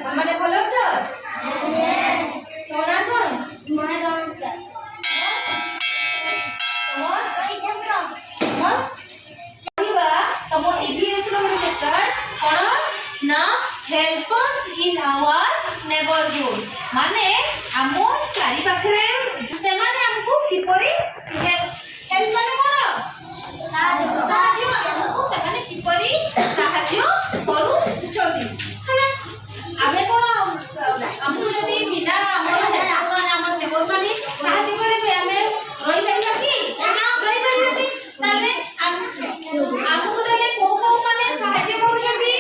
તમને ભલો છો? યસ. તો ના કોણ? મારો નમસ્કાર. તમાર હા કહીવા તમો EVS ର ଗୋଟେ ચેપ્ટર કોણ ના helpers in our neighborhood माने हमो चारि पाखरे से माने हमको किपरि हेल्प माने कोन साहाଯ୍य हमको से माने किपरि साहाଯ୍य करू चोदी हला आबे कोन हमको जदी बिना हमर हेल्प माने हमर नेबर माने साहाଯ୍य करे हमें रही परिबा की रही परिबा की ताले हमको देले को माने साहाଯ୍य करू चोदी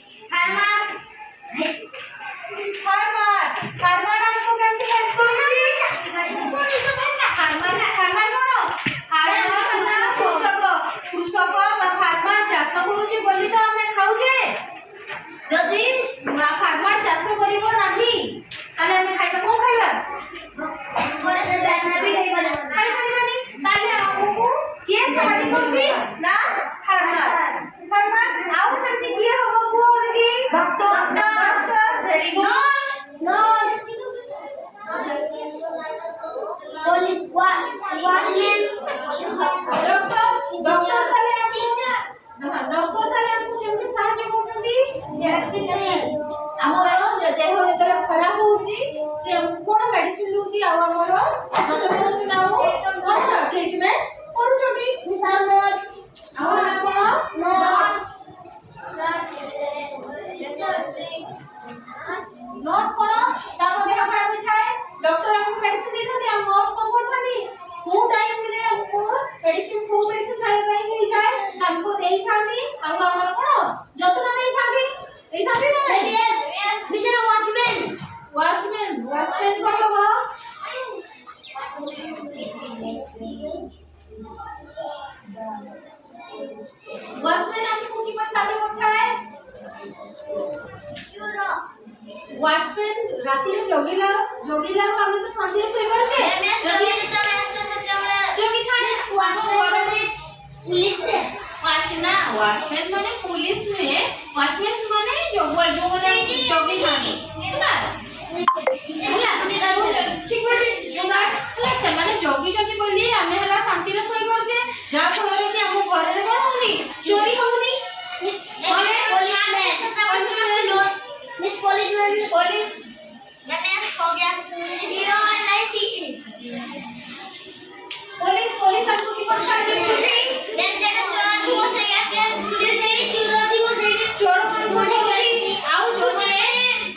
फार्मर हमको केमसे हेल्प करूची फार्मर कोन फार्मर ना कृषक बा फार्मर चाष करूची बोली तो हमें खाउचे जदी फार्मर चाष करिवो नाही ताले हमें खाइबा कोन खाइबा करे से बैठना भी खाइ परिबानी ताले हमको के सहायता करूची ना फार्मर आउ सेमती के होबो को देखी डॉक्टर वेरी गुड नर्स कोन ताको देह खराब थाए डॉक्टर हमको मेडिसिन दे थाते हम नर्स कोन करथानी को टाइम में हमको मेडिसिन खाए पई ही थाए हमको देई थानी हम हमर कोन जतन देई थाती ना यस बिचारा वॉचमैन कोन होगा वॉचमैन हमको की पर साथे उठाए वॉचमैन राती रे जोगिला को हमें तो शांति से सोई परछे जोगी जोगी थाने वॉचमैन पुलिस से वॉचमैन माने पुलिस में वॉचमैन माने जो जोगी थाने ना सिक्योरिटी जोगाड़ हला से माने जोगी जति बोली हमें हला शांति रे सोई परछे जा फल रे कि हम घर रे कोन होनी चोरी होनी पुलिस हो गया पुलिस हमको की पर साहाଯ୍य करूची देन जेटा चोर थो से या पुलिस जेडी चोर थी वो से चोर को करूची आउ जो जे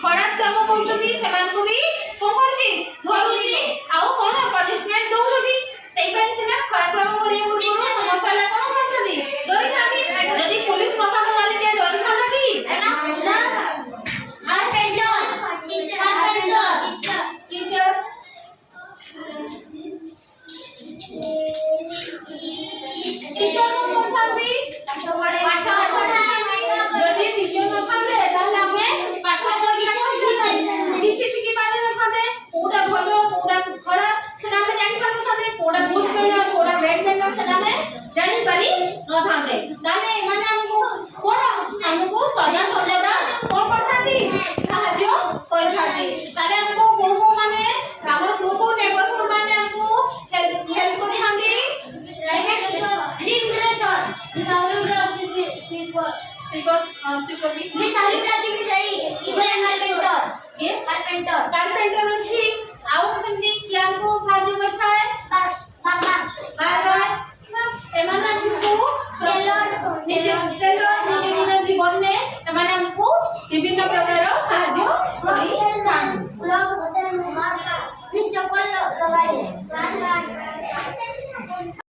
खराब काम करउचती समान को भी कोन करची धरुची आउ कोन पनिशमेंट दउचती सेई पे सिना खराब काम करिया पूर्व समस्या ला कोन करथदी डरी थाकी जदी पुलिस नथा तो वाली के डरी थादा की ना टीचर को थांदी पाठ जदी टीचर न थांदे ताले हमें पाठ किछि सिखि पारे न थांदे कोडा भलो कोडा खराब सेना हमें जानि पार न थांदे कोडा गुड पेनर कोडा बैड पेनर सेना हमें जानि पारी न थांदे ताले माने हमको कोन हमको सदा सर्वदा कोन करथाती साहाଯ୍य करथाती ताले हमको को माने हमर को नेबरहुड माने हमको हेल्प करथाती राइट सर सुपर भी सारी प्राची भी सही इधर कारपेंटर अछि